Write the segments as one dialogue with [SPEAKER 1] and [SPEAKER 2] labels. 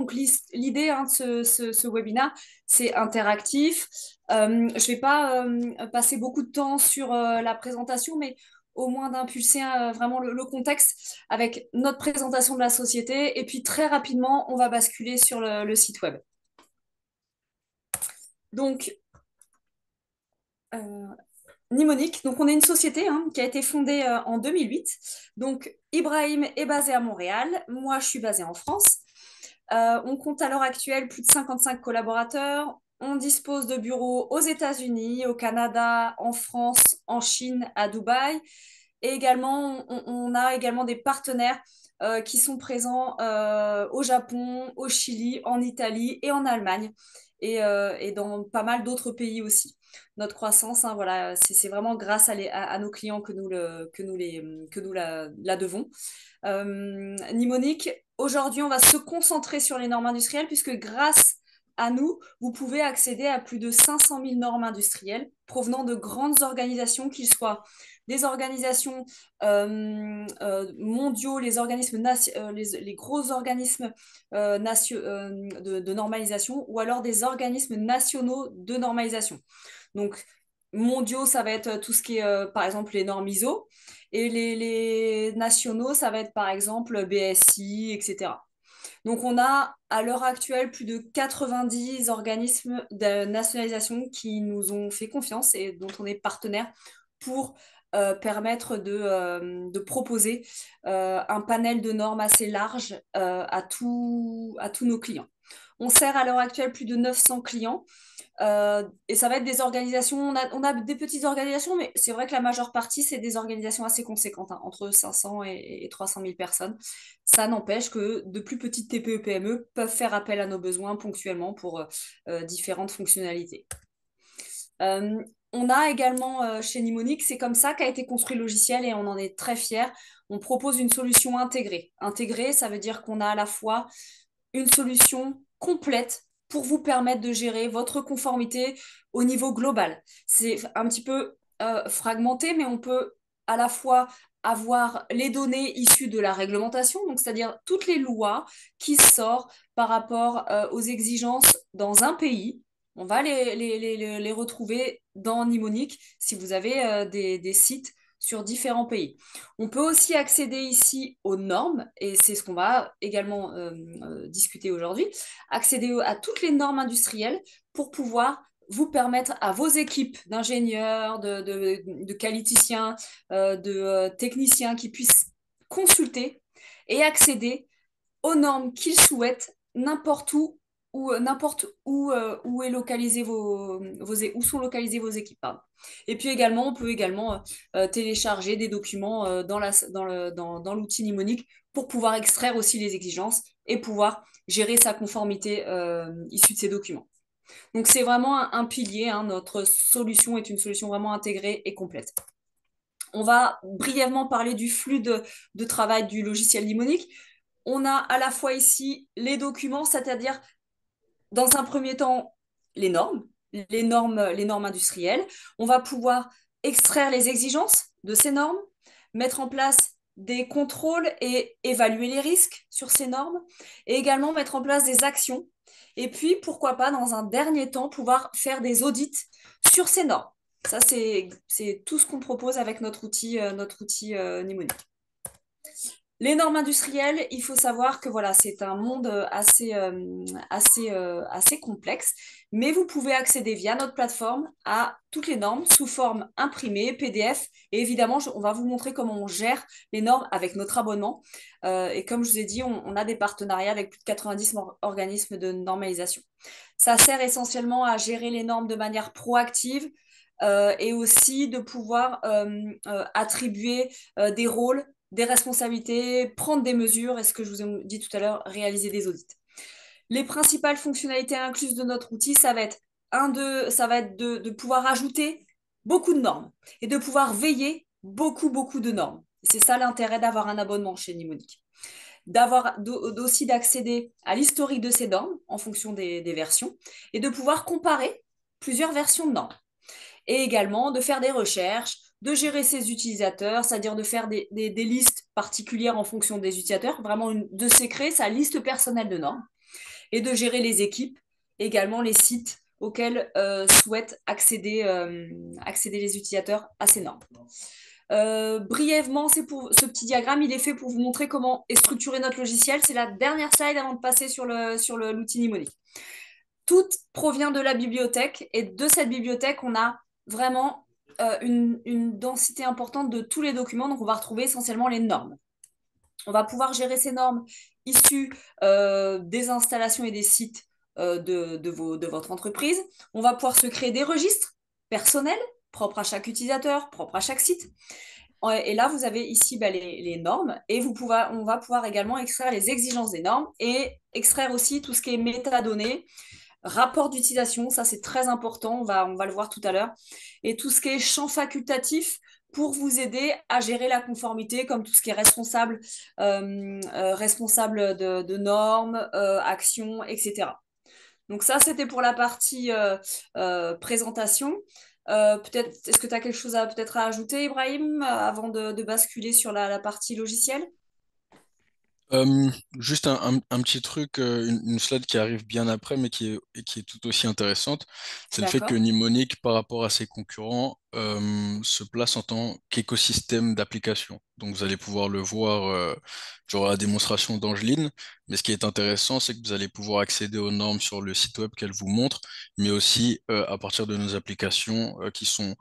[SPEAKER 1] Donc, l'idée de ce webinaire, c'est interactif. Je ne vais pas passer beaucoup de temps sur la présentation, mais au moins d'impulser vraiment le contexte avec notre présentation de la société. Et puis, très rapidement, on va basculer sur le site web. Donc, Nimonic, donc on est une société qui a été fondée en 2008. Donc, Ibrahim est basé à Montréal. Moi, je suis basée en France. On compte à l'heure actuelle plus de 55 collaborateurs. On dispose de bureaux aux États-Unis, au Canada, en France, en Chine, à Dubaï. Et également, on a également des partenaires qui sont présents au Japon, au Chili, en Italie et en Allemagne et dans pas mal d'autres pays aussi. Notre croissance, voilà, c'est vraiment grâce à nos clients que nous la devons. Nimonic, aujourd'hui, on va se concentrer sur les normes industrielles puisque grâce à nous, vous pouvez accéder à plus de 500 000 normes industrielles provenant de grandes organisations, qu'ils soient des organisations mondiaux, les gros organismes de normalisation ou alors des organismes nationaux de normalisation. Donc, mondiaux, ça va être tout ce qui est, par exemple, les normes ISO. Et les nationaux, ça va être, par exemple, BSI, etc. Donc, on a à l'heure actuelle plus de 90 organismes de nationalisation qui nous ont fait confiance et dont on est partenaire pour permettre de proposer un panel de normes assez large à tous nos clients. On sert à l'heure actuelle plus de 900 clients. Et ça va être des organisations, on a des petites organisations, mais c'est vrai que la majeure partie, c'est des organisations assez conséquentes, entre 500 et 300 000 personnes. Ça n'empêche que de plus petites TPE-PME peuvent faire appel à nos besoins ponctuellement pour différentes fonctionnalités. On a également chez Nimonic, c'est comme ça qu'a été construit le logiciel et on en est très fiers. On propose une solution intégrée. Intégrée, ça veut dire qu'on a à la fois une solution complète pour vous permettre de gérer votre conformité au niveau global. C'est un petit peu fragmenté, mais on peut à la fois avoir les données issues de la réglementation, donc c'est-à-dire toutes les lois qui sortent par rapport aux exigences dans un pays. On va les retrouver dans Nimonic si vous avez des sites sur différents pays. On peut aussi accéder ici aux normes, et c'est ce qu'on va également discuter aujourd'hui, accéder à toutes les normes industrielles pour pouvoir vous permettre à vos équipes d'ingénieurs, de qualiticiens, de techniciens qui puissent consulter et accéder aux normes qu'ils souhaitent n'importe où est localisé où sont localisées vos équipes. Pardon. Et puis également, on peut également télécharger des documents dans l'outil Nimonic pour pouvoir extraire aussi les exigences et pouvoir gérer sa conformité issue de ces documents. Donc c'est vraiment un pilier, notre solution est une solution vraiment intégrée et complète. On va brièvement parler du flux de travail du logiciel Nimonic. On a à la fois ici les documents, c'est-à-dire dans un premier temps les normes industrielles. On va pouvoir extraire les exigences de ces normes, mettre en place des contrôles et évaluer les risques sur ces normes, et également mettre en place des actions. Et puis, pourquoi pas, dans un dernier temps, pouvoir faire des audits sur ces normes. Ça, c'est tout ce qu'on propose avec notre outil Nimonic. Les normes industrielles, il faut savoir que voilà, c'est un monde assez complexe, mais vous pouvez accéder via notre plateforme à toutes les normes sous forme imprimée, PDF, et évidemment, on va vous montrer comment on gère les normes avec notre abonnement. Et comme je vous ai dit, on a des partenariats avec plus de 90 organismes de normalisation. Ça sert essentiellement à gérer les normes de manière proactive, et aussi de pouvoir attribuer des rôles, des responsabilités, prendre des mesures et ce que je vous ai dit tout à l'heure, réaliser des audits. Les principales fonctionnalités incluses de notre outil, ça va être, de pouvoir ajouter beaucoup de normes et de pouvoir veiller beaucoup de normes. C'est ça l'intérêt d'avoir un abonnement chez Nimonic. Aussi d'accéder à l'historique de ces normes en fonction des versions et de pouvoir comparer plusieurs versions de normes et également de faire des recherches, de gérer ses utilisateurs, c'est-à-dire de faire des listes particulières en fonction des utilisateurs, vraiment de se créer sa liste personnelle de normes, et de gérer les équipes, également les sites auxquels souhaitent accéder les utilisateurs à ces normes. Brièvement, c'est pour ce petit diagramme, il est fait pour vous montrer comment est structuré notre logiciel. C'est la dernière slide avant de passer sur l'outil Nimonic. Tout provient de la bibliothèque et de cette bibliothèque, on a vraiment une densité importante de tous les documents. Donc, on va retrouver essentiellement les normes. On va pouvoir gérer ces normes issues des installations et des sites de votre entreprise. On va pouvoir se créer des registres personnels propres à chaque utilisateur, propres à chaque site. Et là, vous avez ici les normes et on va pouvoir également extraire les exigences des normes et extraire aussi tout ce qui est métadonnées, rapport d'utilisation, ça c'est très important, on va le voir tout à l'heure, et tout ce qui est champ facultatif pour vous aider à gérer la conformité, comme tout ce qui est responsable de normes, actions, etc. Donc ça, c'était pour la partie présentation. Peut-être, est-ce que tu as quelque chose peut-être à ajouter, Ibrahim, avant de basculer sur la partie logicielle?
[SPEAKER 2] Euh, Juste un petit truc, une slide qui arrive bien après, mais qui est tout aussi intéressante, c'est le fait que
[SPEAKER 1] D'accord.
[SPEAKER 2] Nimonic, par rapport à ses concurrents, se place en tant qu'écosystème d'application. Donc vous allez pouvoir le voir, genre à la démonstration d'Angeline, mais ce qui est intéressant, c'est que vous allez pouvoir accéder aux normes sur le site web qu'elle vous montre, mais aussi à partir de nos applications qui sont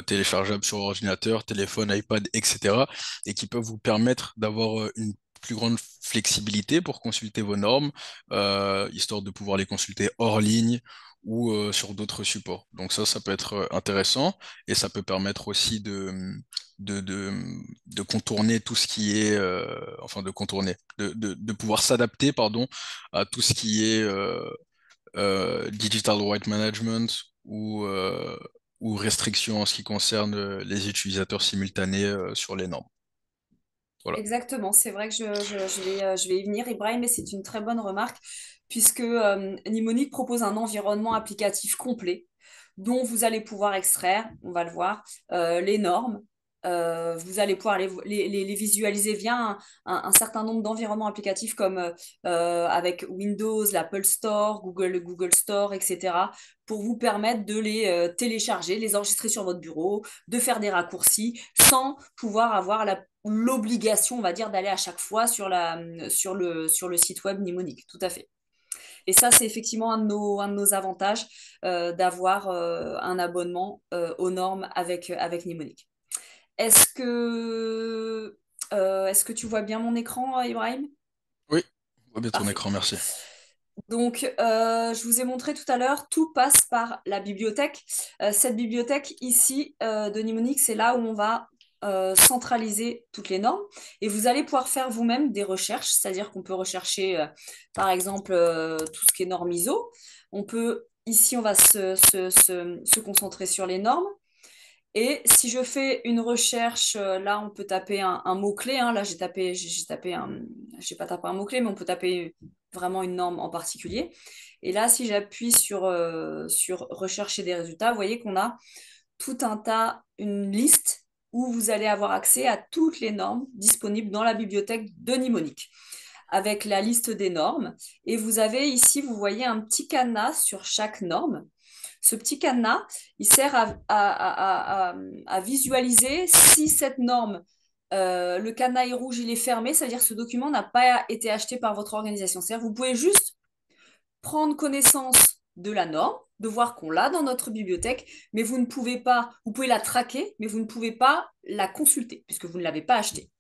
[SPEAKER 2] téléchargeables sur ordinateur, téléphone, iPad, etc., et qui peuvent vous permettre d'avoir une plus grande flexibilité pour consulter vos normes, histoire de pouvoir les consulter hors ligne ou sur d'autres supports. Donc ça peut être intéressant et ça peut permettre aussi de, de, de contourner tout ce qui est, enfin de contourner, de pouvoir s'adapter, pardon, à tout ce qui est digital right management ou restrictions en ce qui concerne les utilisateurs simultanés sur les normes. Voilà.
[SPEAKER 1] Exactement, c'est vrai que je vais y venir, Ibrahim, mais c'est une très bonne remarque, puisque Nimonic propose un environnement applicatif complet dont vous allez pouvoir extraire, on va le voir, les normes. Vous allez pouvoir les visualiser via un certain nombre d'environnements applicatifs comme avec Windows, l'Apple Store, Google Store, etc., pour vous permettre de les télécharger, les enregistrer sur votre bureau, de faire des raccourcis sans pouvoir avoir l'obligation, on va dire, d'aller à chaque fois sur le site web Nimonic. Tout à fait. Et ça, c'est effectivement un de nos avantages d'avoir un abonnement aux normes avec Nimonic. Est-ce que tu vois bien mon écran, Ibrahim?
[SPEAKER 2] Oui, on voit bien ton
[SPEAKER 1] Parfait.
[SPEAKER 2] écran, merci.
[SPEAKER 1] Donc, je vous ai montré tout à l'heure, tout passe par la bibliothèque. Cette bibliothèque ici de Nimonic, c'est là où on va centraliser toutes les normes et vous allez pouvoir faire vous-même des recherches, c'est-à-dire qu'on peut rechercher par exemple tout ce qui est normes ISO. Ici, on va se concentrer sur les normes. Et si je fais une recherche, là, on peut taper un mot-clé, hein. Là, j'ai pas tapé un mot-clé, mais on peut taper vraiment une norme en particulier. Et là, si j'appuie sur rechercher des résultats, vous voyez qu'on a tout un tas, une liste où vous allez avoir accès à toutes les normes disponibles dans la bibliothèque de Nimonic, avec la liste des normes. Et vous avez ici, vous voyez un petit cadenas sur chaque norme. Ce petit cadenas, il sert à visualiser si cette norme, le cadenas est rouge, il est fermé, ça veut dire que ce document n'a pas été acheté par votre organisation. C'est-à-dire que vous pouvez juste prendre connaissance de la norme, de voir qu'on l'a dans notre bibliothèque, mais vous ne pouvez pas, vous pouvez la traquer, mais vous ne pouvez pas la consulter puisque vous ne l'avez pas achetée.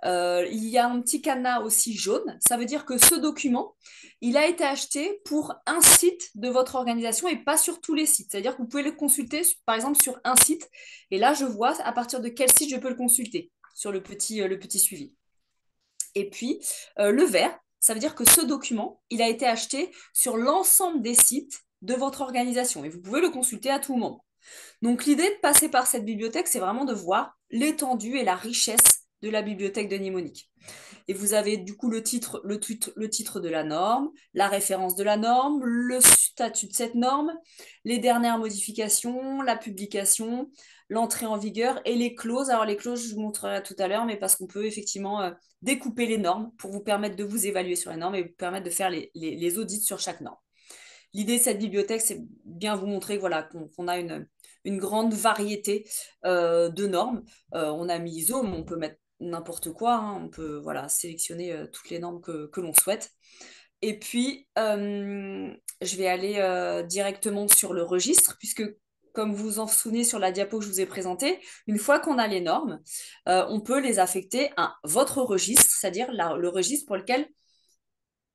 [SPEAKER 1] Il y a un petit cadenas aussi jaune. Ça veut dire que ce document, il a été acheté pour un site de votre organisation et pas sur tous les sites. C'est-à-dire que vous pouvez le consulter, par exemple, sur un site. Et là, je vois à partir de quel site je peux le consulter sur le petit suivi. Et puis, le vert, ça veut dire que ce document, il a été acheté sur l'ensemble des sites de votre organisation et vous pouvez le consulter à tout moment. Donc, l'idée de passer par cette bibliothèque, c'est vraiment de voir l'étendue et la richesse de la bibliothèque de mnémonique. Et vous avez du coup le titre de la norme, la référence de la norme, le statut de cette norme, les dernières modifications, la publication, l'entrée en vigueur et les clauses. Alors les clauses, je vous montrerai tout à l'heure, mais parce qu'on peut effectivement découper les normes pour vous permettre de vous évaluer sur les normes et vous permettre de faire les audits sur chaque norme. L'idée de cette bibliothèque, c'est bien vous montrer voilà, qu'on a une grande variété de normes. On a mis ISO, mais on peut mettre n'importe quoi. Hein. On peut voilà, sélectionner toutes les normes que l'on souhaite. Et puis, je vais aller directement sur le registre, puisque comme vous vous en souvenez sur la diapo que je vous ai présentée, une fois qu'on a les normes, on peut les affecter à votre registre, c'est-à-dire le registre pour lequel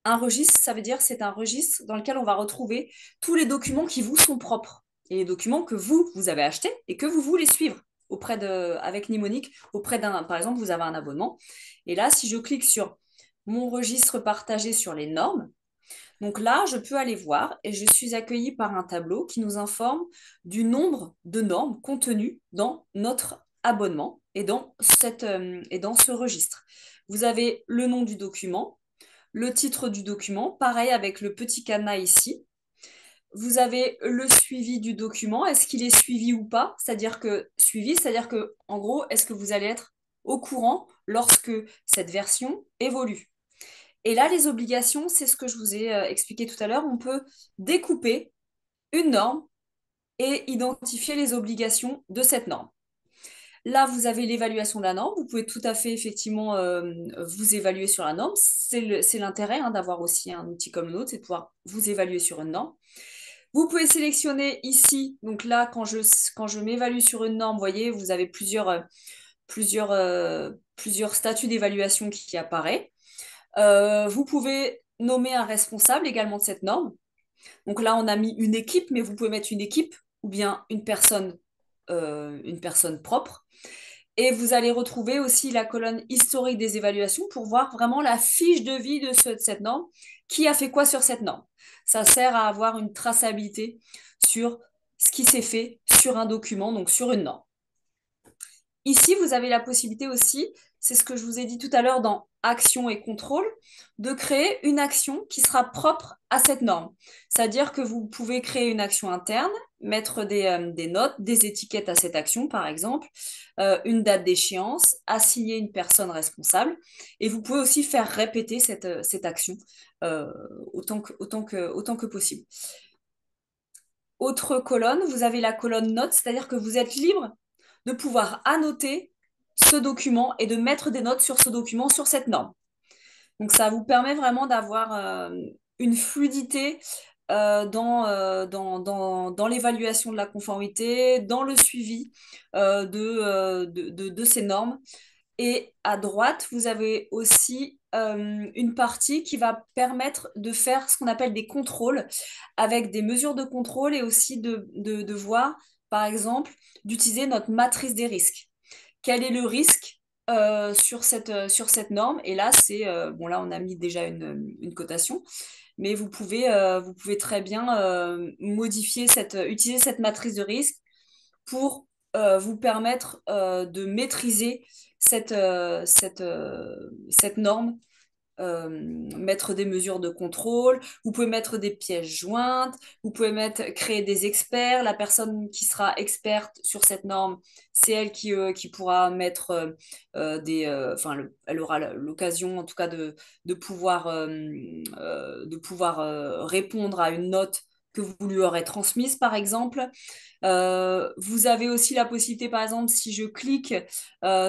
[SPEAKER 1] un registre, ça veut dire c'est un registre dans lequel on va retrouver tous les documents qui vous sont propres et les documents que vous avez achetés et que vous voulez suivre avec Mnemonic auprès par exemple, vous avez un abonnement. Et là, si je clique sur mon registre partagé sur les normes, donc là, je peux aller voir et je suis accueillie par un tableau qui nous informe du nombre de normes contenues dans notre abonnement et dans ce registre. Vous avez le nom du document, le titre du document, pareil avec le petit cadenas ici. Vous avez le suivi du document, est-ce qu'il est suivi ou pas? C'est-à-dire que, en gros, est-ce que vous allez être au courant lorsque cette version évolue? Et là, les obligations, c'est ce que je vous ai expliqué tout à l'heure. On peut découper une norme et identifier les obligations de cette norme. Là, vous avez l'évaluation de la norme. Vous pouvez tout à fait, effectivement, vous évaluer sur la norme. C'est l'intérêt hein, d'avoir aussi un outil comme le nôtre, c'est de pouvoir vous évaluer sur une norme. Vous pouvez sélectionner ici. Donc là, quand je m'évalue sur une norme, vous voyez, vous avez plusieurs statuts d'évaluation qui apparaissent. Vous pouvez nommer un responsable également de cette norme. Donc là, on a mis une équipe, mais vous pouvez mettre une équipe ou bien une personne propre. Et vous allez retrouver aussi la colonne historique des évaluations pour voir vraiment la fiche de vie de cette norme, qui a fait quoi sur cette norme. Ça sert à avoir une traçabilité sur ce qui s'est fait sur un document, donc sur une norme. Ici, vous avez la possibilité aussi, c'est ce que je vous ai dit tout à l'heure dans action et contrôle, de créer une action qui sera propre à cette norme. C'est-à-dire que vous pouvez créer une action interne, mettre des notes, des étiquettes à cette action, par exemple, une date d'échéance, assigner une personne responsable, et vous pouvez aussi faire répéter cette action autant que possible. Autre colonne, vous avez la colonne notes, c'est-à-dire que vous êtes libre de pouvoir annoter ce document et de mettre des notes sur ce document, sur cette norme. Donc ça vous permet vraiment d'avoir une fluidité dans l'évaluation de la conformité, dans le suivi de ces normes. Et à droite, vous avez aussi une partie qui va permettre de faire ce qu'on appelle des contrôles avec des mesures de contrôle et aussi de voir, par exemple, d'utiliser notre matrice des risques. Quel est le risque sur cette norme? Et là, bon, là, on a mis déjà une cotation, mais vous pouvez très bien utiliser cette matrice de risque pour vous permettre de maîtriser cette norme, mettre des mesures de contrôle, vous pouvez mettre des pièces jointes, vous pouvez créer des experts, la personne qui sera experte sur cette norme, c'est elle qui pourra mettre elle aura l'occasion en tout cas de pouvoir répondre à une note que vous lui aurez transmise par exemple. Vous avez aussi la possibilité, par exemple, si je clique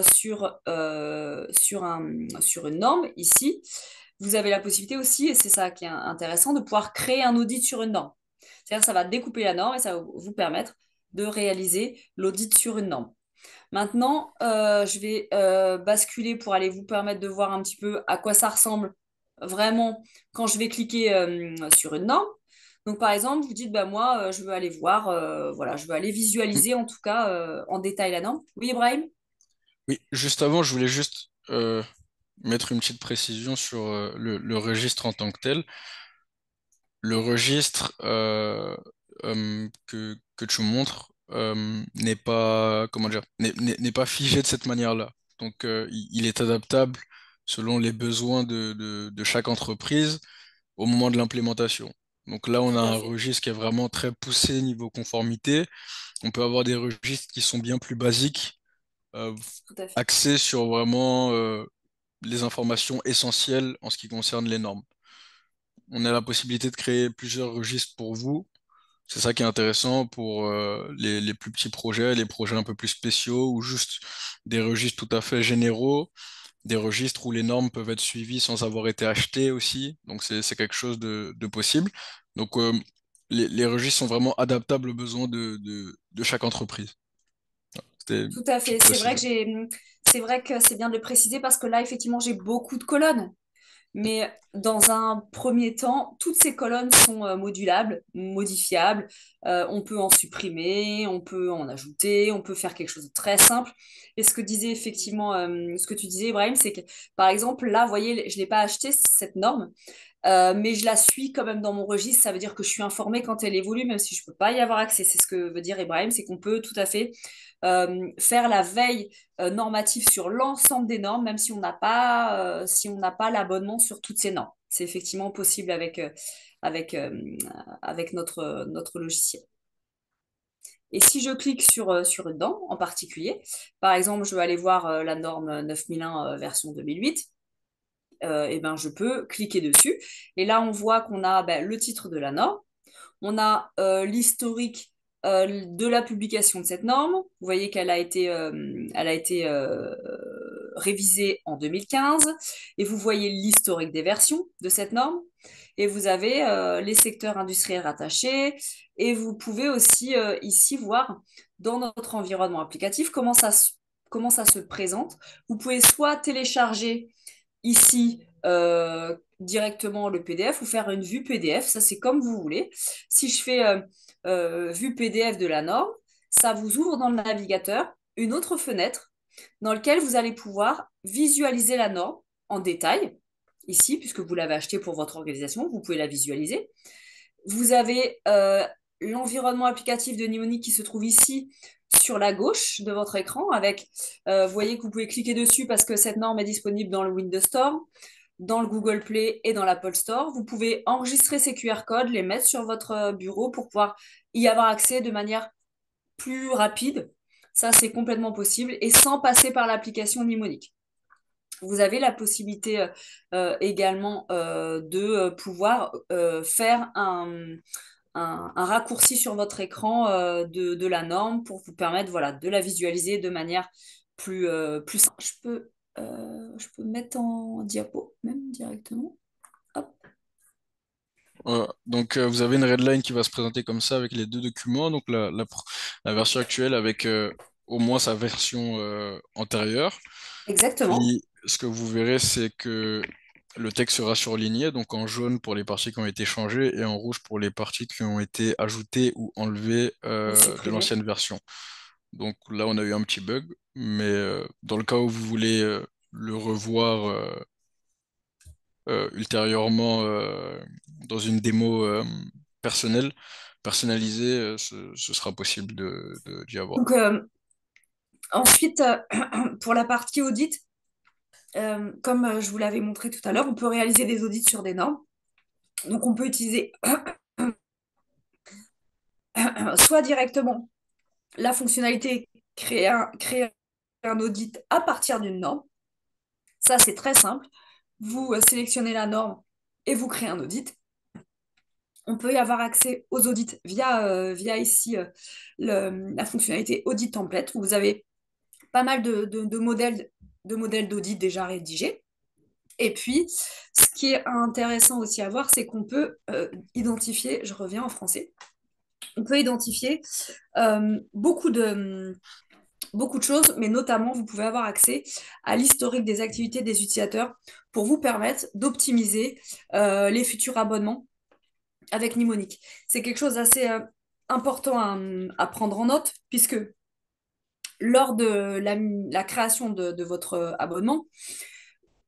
[SPEAKER 1] sur une norme ici, vous avez la possibilité aussi, et c'est ça qui est intéressant, de pouvoir créer un audit sur une norme. C'est-à-dire que ça va découper la norme et ça va vous permettre de réaliser l'audit sur une norme. Maintenant, je vais basculer pour aller vous permettre de voir un petit peu à quoi ça ressemble vraiment quand je vais cliquer sur une norme. Donc, par exemple, vous dites, bah, moi, je veux aller voir, voilà, je veux aller visualiser en tout cas en détail la norme. Oui, Ibrahim?
[SPEAKER 2] Oui, juste avant, je voulais juste mettre une petite précision sur le registre en tant que tel. Le registre que tu montres n'est pas, comment dire, n'est pas figé de cette manière-là. Donc, il est adaptable selon les besoins de chaque entreprise au moment de l'implémentation. Donc là, on a
[SPEAKER 1] Tout à
[SPEAKER 2] un
[SPEAKER 1] fait,
[SPEAKER 2] registre qui est vraiment très poussé niveau conformité. On peut avoir des registres qui sont bien plus basiques, euh,
[SPEAKER 1] tout à fait.
[SPEAKER 2] axés sur vraiment les informations essentielles en ce qui concerne les normes. On a la possibilité de créer plusieurs registres pour vous. C'est ça qui est intéressant pour les plus petits projets, les projets un peu plus spéciaux ou juste des registres tout à fait généraux, des registres où les normes peuvent être suivies sans avoir été achetées aussi. Donc c'est quelque chose de possible. Donc les registres sont vraiment adaptables aux besoins de chaque entreprise. C'était une
[SPEAKER 1] Tout à fait.
[SPEAKER 2] petite précision.
[SPEAKER 1] C'est vrai que c'est bien de le préciser parce que là, effectivement, j'ai beaucoup de colonnes. Mais dans un premier temps, toutes ces colonnes sont modulables, modifiables. On peut en supprimer, on peut en ajouter, on peut faire quelque chose de très simple. Et ce que disait effectivement, ce que tu disais, Ibrahim, c'est que par exemple, là, vous voyez, je n'ai pas acheté cette norme, mais je la suis quand même dans mon registre. Ça veut dire que je suis informée quand elle évolue, même si je ne peux pas y avoir accès. C'est ce que veut dire Ibrahim, c'est qu'on peut tout à fait faire la veille normative sur l'ensemble des normes, même si on n'a pas, si on n'a pas l'abonnement sur toutes ces normes. C'est effectivement possible avec, avec notre logiciel. Et si je clique sur une norme en particulier, par exemple, je veux aller voir la norme 9001 version 2008, et ben, je peux cliquer dessus. Et là, on voit qu'on a ben, le titre de la norme, on a l'historique de la publication de cette norme. Vous voyez qu'elle elle a été révisée en 2015. Et vous voyez l'historique des versions de cette norme. Et vous avez les secteurs industriels rattachés. Et vous pouvez aussi ici voir dans notre environnement applicatif comment ça se présente. Vous pouvez soit télécharger ici directement le PDF ou faire une vue PDF, ça c'est comme vous voulez. Si je fais vue PDF de la norme, ça vous ouvre dans le navigateur une autre fenêtre dans laquelle vous allez pouvoir visualiser la norme en détail, ici, puisque vous l'avez acheté pour votre organisation, vous pouvez la visualiser. Vous avez l'environnement applicatif de Nimonic qui se trouve ici sur la gauche de votre écran avec, vous voyez que vous pouvez cliquer dessus parce que cette norme est disponible dans le Windows Store, dans le Google Play et dans l'Apple Store. Vous pouvez enregistrer ces QR codes, les mettre sur votre bureau pour pouvoir y avoir accès de manière plus rapide. Ça, c'est complètement possible et sans passer par l'application Nimonic. Vous avez la possibilité également de pouvoir faire un raccourci sur votre écran de la norme pour vous permettre voilà, de la visualiser de manière plus simple. Je peux mettre en diapo même directement. Hop.
[SPEAKER 2] Donc, vous avez une redline qui va se présenter comme ça avec les deux documents. Donc, la version actuelle avec au moins sa version antérieure.
[SPEAKER 1] Exactement.
[SPEAKER 2] Puis, ce que vous verrez, c'est que le texte sera surligné, donc en jaune pour les parties qui ont été changées et en rouge pour les parties qui ont été ajoutées ou enlevées
[SPEAKER 1] Ou
[SPEAKER 2] de
[SPEAKER 1] supprimer.
[SPEAKER 2] l'ancienne version. Donc là, on a eu un petit bug, mais dans le cas où vous voulez le revoir ultérieurement dans une démo personnelle, personnalisée, ce sera possible d'y avoir.
[SPEAKER 1] Donc ensuite, pour la partie audit, comme je vous l'avais montré tout à l'heure, on peut réaliser des audits sur des normes. Donc on peut utiliser soit directement la fonctionnalité créer un audit à partir d'une norme. Ça, c'est très simple. Vous sélectionnez la norme et vous créez un audit. On peut y avoir accès aux audits via ici la fonctionnalité Audit Template, où vous avez pas mal de modèles d'audit déjà rédigés. Et puis, ce qui est intéressant aussi à voir, c'est qu'on peut identifier, je reviens en français, on peut identifier euh, beaucoup de, beaucoup de choses, mais notamment, vous pouvez avoir accès à l'historique des activités des utilisateurs pour vous permettre d'optimiser les futurs abonnements avec Nimonic. C'est quelque chose d'assez important à prendre en note, puisque lors de la création de votre abonnement,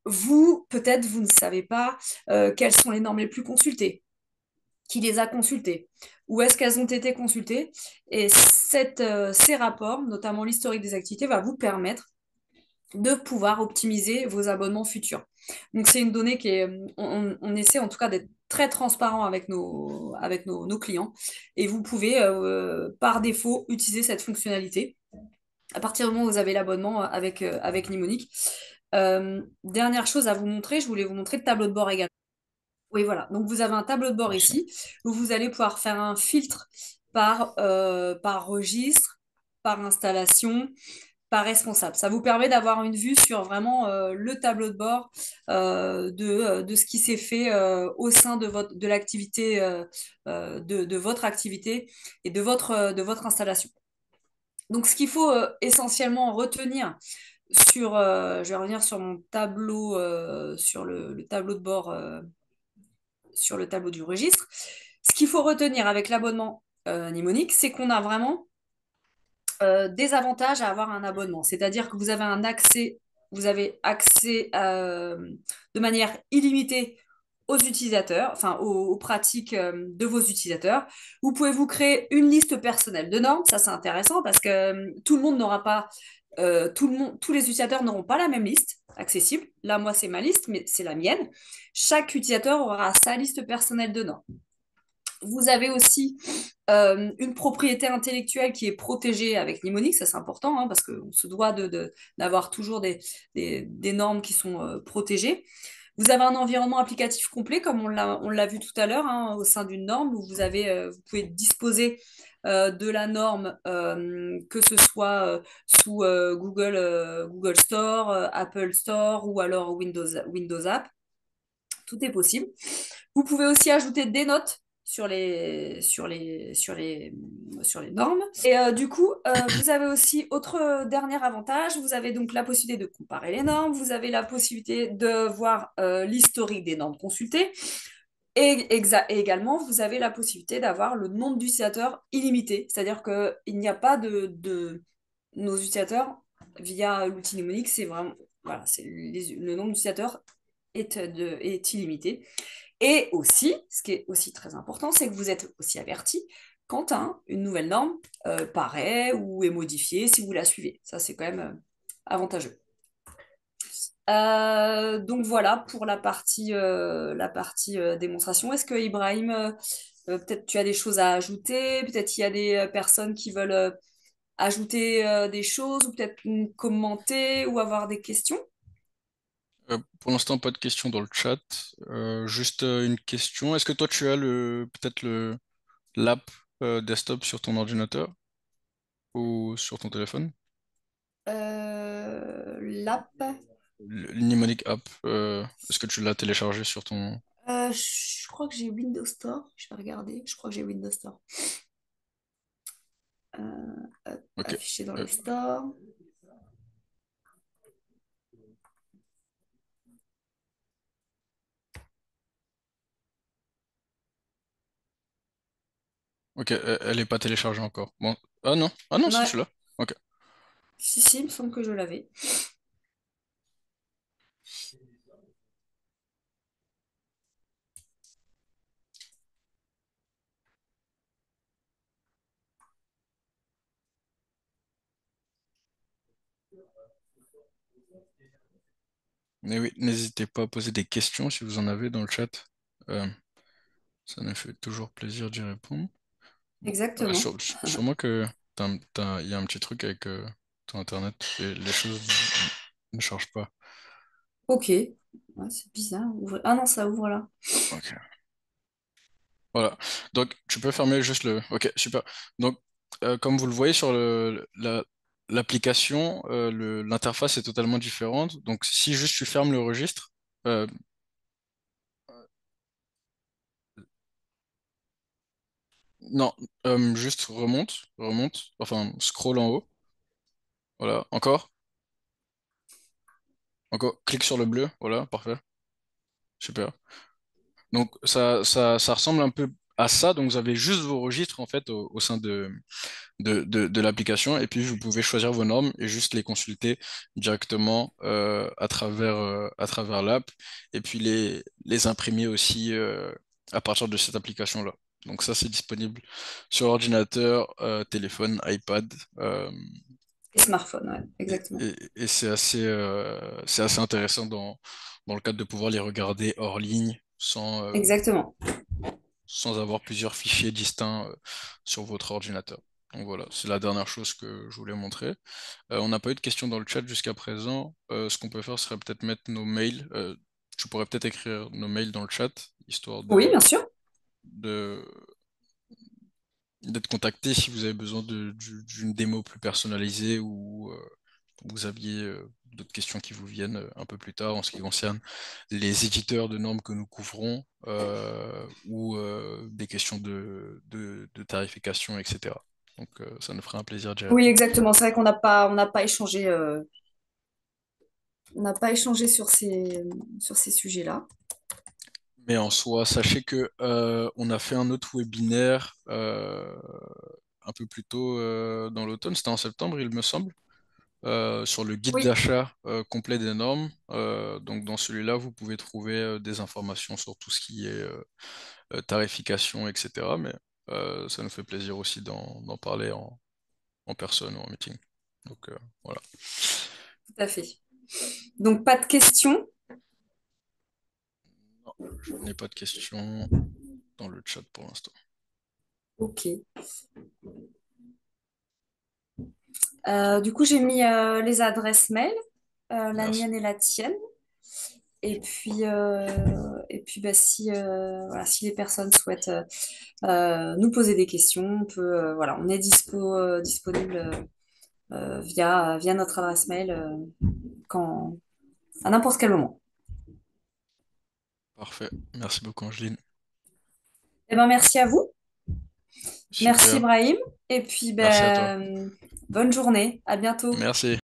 [SPEAKER 1] vous, peut-être, vous ne savez pas quelles sont les normes les plus consultées, qui les a consultées, où est-ce qu'elles ont été consultées. Et ces rapports, notamment l'historique des activités, va vous permettre de pouvoir optimiser vos abonnements futurs. Donc c'est une donnée qui est, on essaie en tout cas d'être très transparent avec nos clients et vous pouvez par défaut utiliser cette fonctionnalité à partir du moment où vous avez l'abonnement avec Nimonic. Dernière chose à vous montrer, je voulais vous montrer le tableau de bord également. Oui, voilà. Donc, vous avez un tableau de bord
[SPEAKER 2] Merci.
[SPEAKER 1] ici où vous allez pouvoir faire un filtre par registre, par installation, par responsable. Ça vous permet d'avoir une vue sur vraiment le tableau de bord de ce qui s'est fait au sein de l'activité, de votre activité et de votre installation. Donc, ce qu'il faut essentiellement retenir je vais revenir sur mon tableau, sur le tableau de bord, sur le tableau du registre. Ce qu'il faut retenir avec l'abonnement Nimonic, c'est qu'on a vraiment des avantages à avoir un abonnement. C'est-à-dire que vous avez accès de manière illimitée aux utilisateurs, enfin aux pratiques de vos utilisateurs. Vous pouvez vous créer une liste personnelle de normes, ça c'est intéressant parce que tout le monde n'aura pas, tous les utilisateurs n'auront pas la même liste accessible. Là, moi, c'est ma liste, mais c'est la mienne. Chaque utilisateur aura sa liste personnelle de normes. Vous avez aussi une propriété intellectuelle qui est protégée avec Nimonic, ça c'est important hein, parce qu'on se doit d'avoir toujours des normes qui sont protégées. Vous avez un environnement applicatif complet, comme on l'a vu tout à l'heure, hein, au sein d'une norme où vous pouvez disposer de la norme, que ce soit sous Google Store, Apple Store ou alors Windows App. Tout est possible. Vous pouvez aussi ajouter des notes sur les normes. Et du coup, vous avez aussi autre dernier avantage, vous avez donc la possibilité de comparer les normes, vous avez la possibilité de voir l'historique des normes consultées, et également, vous avez la possibilité d'avoir le nombre d'utilisateurs illimité, c'est-à-dire qu'il n'y a pas de nos utilisateurs via l'outil mnémonique, c'est vraiment, voilà, le nombre d'utilisateurs est illimité. Et aussi, ce qui est aussi très important, c'est que vous êtes aussi averti quand une nouvelle norme paraît ou est modifiée si vous la suivez. Ça, c'est quand même avantageux. Donc voilà pour la partie démonstration. Est-ce que Ibrahim, peut-être tu as des choses à ajouter? Peut-être il y a des personnes qui veulent ajouter des choses ou peut-être commenter ou avoir des questions?
[SPEAKER 2] Pour l'instant, pas de questions dans le chat. Juste une question. Est-ce que toi, tu as peut-être l'app desktop sur ton ordinateur ou sur ton téléphone?
[SPEAKER 1] L'app,
[SPEAKER 2] Le Mnemonic App, est-ce que tu l'as téléchargé sur ton...
[SPEAKER 1] je crois que j'ai Windows Store. Je vais regarder. Je crois que j'ai Windows Store.
[SPEAKER 2] Ok.
[SPEAKER 1] Affiché dans
[SPEAKER 2] Euh,
[SPEAKER 1] les stores.
[SPEAKER 2] ok, elle n'est pas téléchargée encore. Bon. Ah non, ah non, si
[SPEAKER 1] Ouais,
[SPEAKER 2] tu l'as. Ok.
[SPEAKER 1] si, il me semble que je l'avais.
[SPEAKER 2] Mais oui, n'hésitez pas à poser des questions si vous en avez dans le chat. Euh, Ça nous fait toujours plaisir d'y répondre. Bon,
[SPEAKER 1] Exactement.
[SPEAKER 2] sûrement que il y a un petit truc avec ton internet et les choses ne chargent pas.
[SPEAKER 1] Ok. Ouais, c'est bizarre. Ah non, ça ouvre là.
[SPEAKER 2] Ok. Voilà. Donc, tu peux fermer juste le. Ok, super. Donc, comme vous le voyez sur l'application, l'interface est totalement différente. Donc, si juste tu fermes le registre, euh, non, juste remonte, enfin, scroll en haut. Voilà, encore, clique sur le bleu. Voilà, parfait, super. Donc ça ressemble un peu à ça. Donc vous avez juste vos registres en fait au sein de l'application et puis vous pouvez choisir vos normes et juste les consulter directement à travers l'app et puis les imprimer aussi à partir de cette application-là. Donc ça c'est disponible sur ordinateur, téléphone, iPad.
[SPEAKER 1] Et smartphone, ouais,
[SPEAKER 2] Et,
[SPEAKER 1] exactement.
[SPEAKER 2] et c'est assez intéressant dans le cadre de pouvoir les regarder hors ligne
[SPEAKER 1] Exactement.
[SPEAKER 2] sans avoir plusieurs fichiers distincts sur votre ordinateur. Donc voilà, c'est la dernière chose que je voulais montrer. On n'a pas eu de questions dans le chat jusqu'à présent. Ce qu'on peut faire serait peut-être mettre nos mails. Tu pourrais peut-être écrire nos mails dans le chat, histoire
[SPEAKER 1] Oui, bien sûr.
[SPEAKER 2] de- d'être contacté si vous avez besoin d'une démo plus personnalisée ou vous aviez d'autres questions qui vous viennent un peu plus tard en ce qui concerne les éditeurs de normes que nous couvrons ou des questions de tarification, etc. Donc ça nous ferait un plaisir d'y
[SPEAKER 1] Oui,
[SPEAKER 2] répondre.
[SPEAKER 1] exactement. C'est vrai qu'on n'a pas échangé, on n'a pas échangé sur ces sujets-là.
[SPEAKER 2] Mais en soi, sachez que on a fait un autre webinaire un peu plus tôt dans l'automne, c'était en septembre, il me semble, sur le guide
[SPEAKER 1] Oui,
[SPEAKER 2] d'achat complet des normes. Donc dans celui-là, vous pouvez trouver des informations sur tout ce qui est tarification, etc. Mais ça nous fait plaisir aussi d'en parler en personne ou en meeting. Donc voilà.
[SPEAKER 1] tout à fait. Donc, pas de questions.
[SPEAKER 2] Non, je n'ai pas de questions dans le chat pour l'instant.
[SPEAKER 1] Ok. Du coup, j'ai mis les adresses mail, la
[SPEAKER 2] Merci.
[SPEAKER 1] mienne et la tienne. Et puis bah, voilà, si les personnes souhaitent nous poser des questions, voilà, on est disponible via notre adresse mail quand, à n'importe quel moment.
[SPEAKER 2] Parfait. Merci beaucoup, Angeline.
[SPEAKER 1] Eh ben, merci à vous. Merci
[SPEAKER 2] Super.
[SPEAKER 1] Ibrahim. Et puis,
[SPEAKER 2] Merci à toi.
[SPEAKER 1] ben, bonne journée. À bientôt.
[SPEAKER 2] Merci.